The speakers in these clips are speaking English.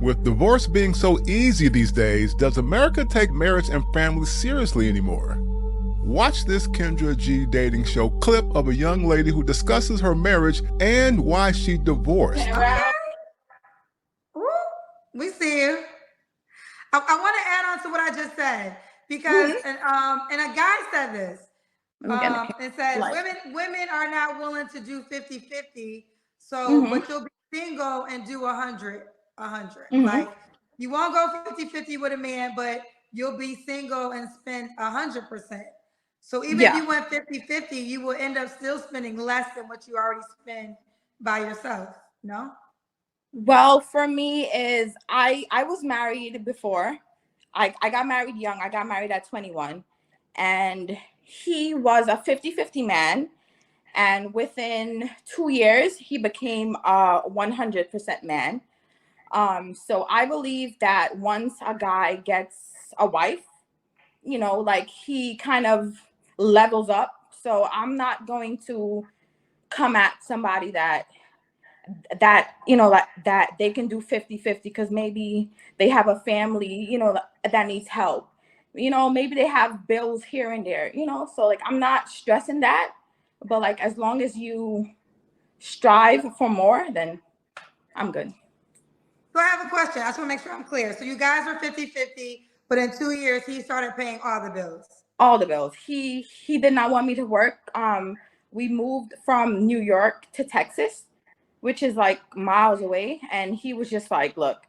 With divorce being so easy these days, does America take marriage and family seriously anymore? Watch this Kendra G dating show clip of a young lady who discusses her marriage and why she divorced. Okay. Ooh, we see you. I want to add on to what I just said because and a guy said this. It said women are not willing to do 50-50. So but you'll be single and do 100. Like you won't go 50-50 with a man, but you'll be single and spend 100%. So even if you went 50-50, you will end up still spending less than what you already spend by yourself. No? Well, for me is I was married before. I got married young. I got married at 21. And he was a 50-50 man. And within 2 years, he became a 100% man. So I believe that once a guy gets a wife, you know, like he kind of levels up. So I'm not going to come at somebody that you know, like that they can do 50-50 because maybe they have a family, you know, that needs help. You know, maybe they have bills here and there, you know. So like I'm not stressing that, but like as long as you strive for more, then I'm good. So I have a question. I just want to make sure I'm clear. So you guys are 50-50, but in 2 years he started paying all the bills. All the bills. He did not want me to work. We moved from New York to Texas, which is like miles away. And he was just like, look,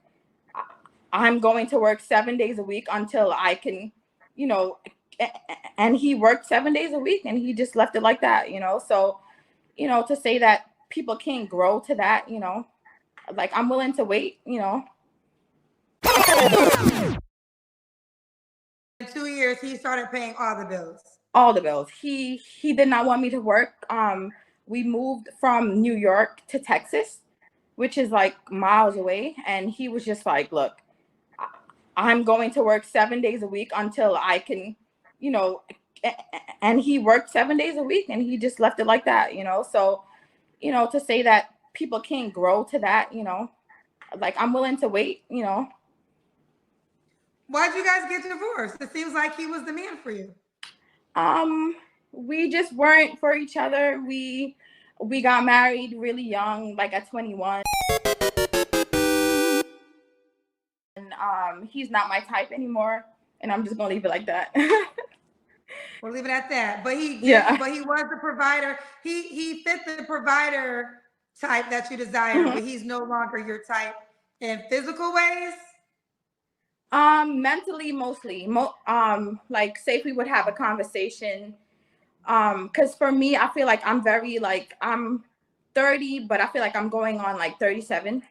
I'm going to work 7 days a week until I can, you know, and he worked 7 days a week and he just left it like that, you know? So, you know, to say that people can't grow to that, you know, like I'm willing to wait, you know. In 2 years, he started paying all the bills. All the bills. He did not want me to work. We moved from New York to Texas, which is like miles away. And he was just like, look, I'm going to work 7 days a week until I can, you know, and he worked 7 days a week and he just left it like that, you know? So, you know, to say that people can't grow to that, you know, like I'm willing to wait, you know. Why'd you guys get divorced? It seems like he was the man for you. We just weren't for each other. We got married really young, like at 21. And he's not my type anymore, and I'm just gonna leave it like that. We'll leave it at that. But he was the provider. He fit the provider type that you desire, but he's no longer your type in physical ways. Mentally mostly. Like say if we would have a conversation. Because for me, I feel like I'm very like I'm 30, but I feel like I'm going on like 37.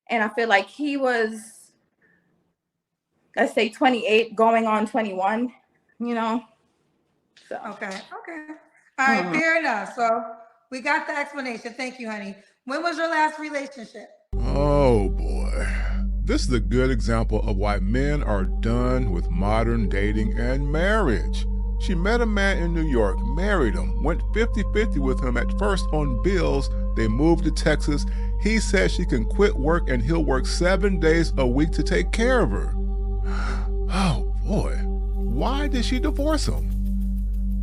And I feel like he was, let's say 28 going on 21, you know. So okay. All right, fair enough. So we got the explanation. Thank you, honey. When was your last relationship? Oh boy. This is a good example of why men are done with modern dating and marriage. She met a man in New York, married him, went 50-50 with him at first on bills. They moved to Texas. He said she can quit work and he'll work 7 days a week to take care of her. Oh boy, why did she divorce him?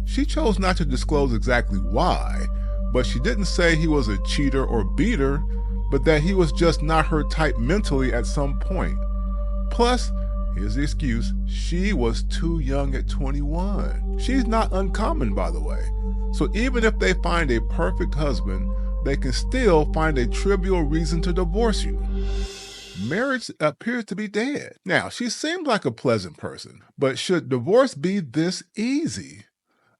She chose not to disclose exactly why, but she didn't say he was a cheater or beater, but that he was just not her type mentally at some point. Plus, here's the excuse, she was too young at 21. She's not uncommon, by the way. So even if they find a perfect husband, they can still find a trivial reason to divorce you. Marriage appears to be dead. Now, she seems like a pleasant person, but should divorce be this easy?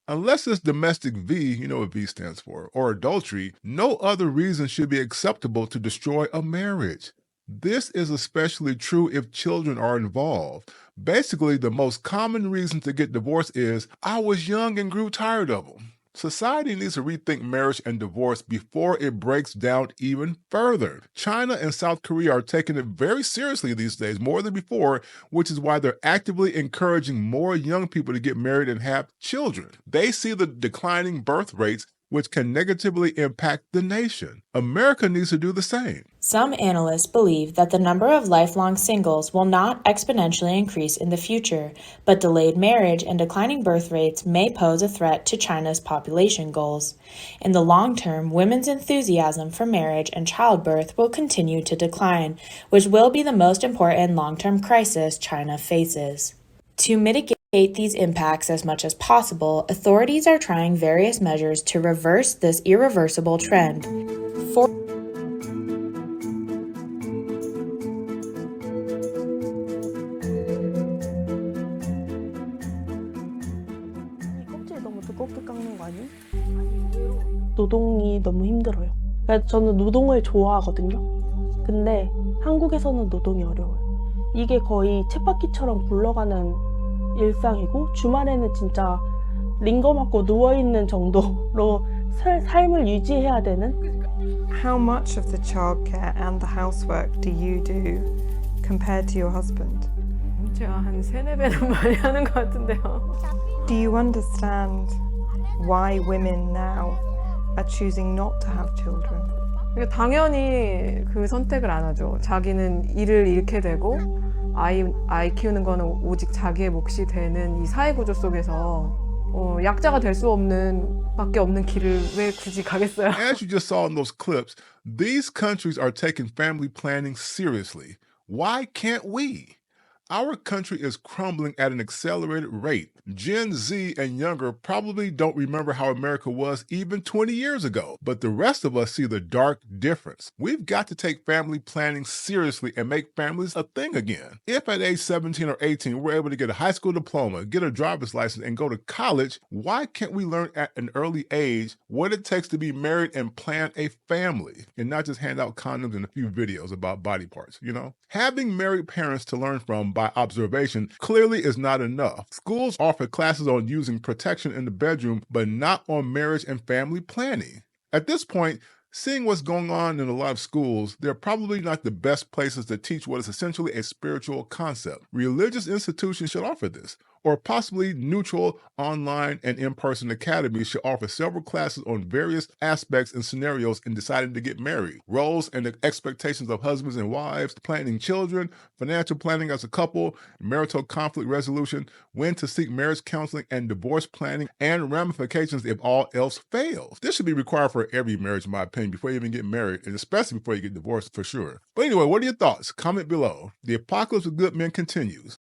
Unless it's domestic V, you know what V stands for, or adultery, no other reason should be acceptable to destroy a marriage. This is especially true if children are involved. Basically, the most common reason to get divorced is, I was young and grew tired of them. Society needs to rethink marriage and divorce before it breaks down even further. China and South Korea are taking it very seriously these days, more than before, which is why they're actively encouraging more young people to get married and have children. They see the declining birth rates, which can negatively impact the nation. America needs to do the same. Some analysts believe that the number of lifelong singles will not exponentially increase in the future, but delayed marriage and declining birth rates may pose a threat to China's population goals. In the long term, women's enthusiasm for marriage and childbirth will continue to decline, which will be the most important long-term crisis China faces. To mitigate these impacts as much as possible, authorities are trying various measures to reverse this irreversible trend. 두껍게 깎는 거 아니에요? 노동이 너무 힘들어요. 그러니까 저는 노동을 좋아하거든요. 근데 한국에서는 노동이 어려워요. 이게 거의 쳇바퀴처럼 굴러가는 일상이고 주말에는 진짜 링거 맞고 누워있는 정도로 삶을 유지해야 되는. How much of the childcare and the housework do you do compared to your husband? 제가 한 3-4배는 많이 하는 것 같은데요. Do you understand why women now are choosing not to have children? 그러니까 당연히 그 선택을 안 하죠. 자기는 일을 잃게 되고 아이 키우는 거는 오직 자기의 몫이 되는 이 사회 구조 속에서 약자가 될 수 없는 밖에 없는 길을 왜 굳이 가겠어요? As you just saw in those clips, these countries are taking family planning seriously. Why can't we? Our country is crumbling at an accelerated rate. Gen Z and younger probably don't remember how America was even 20 years ago, but the rest of us see the dark difference. We've got to take family planning seriously and make families a thing again. If at age 17 or 18 we're able to get a high school diploma, get a driver's license, and go to college, why can't we learn at an early age what it takes to be married and plan a family, and not just hand out condoms and a few videos about body parts, you know? Having married parents to learn from by observation clearly is not enough. Schools offer classes on using protection in the bedroom, but not on marriage and family planning. At this point, seeing what's going on in a lot of schools, they're probably not the best places to teach what is essentially a spiritual concept. Religious institutions should offer this, or possibly neutral online and in-person academies should offer several classes on various aspects and scenarios in deciding to get married, roles and the expectations of husbands and wives, planning children, financial planning as a couple, marital conflict resolution, when to seek marriage counseling and divorce planning, and ramifications if all else fails. This should be required for every marriage, in my opinion, before you even get married, and especially before you get divorced for sure. But anyway, what are your thoughts? Comment below. The Apocalypse of Good Men continues.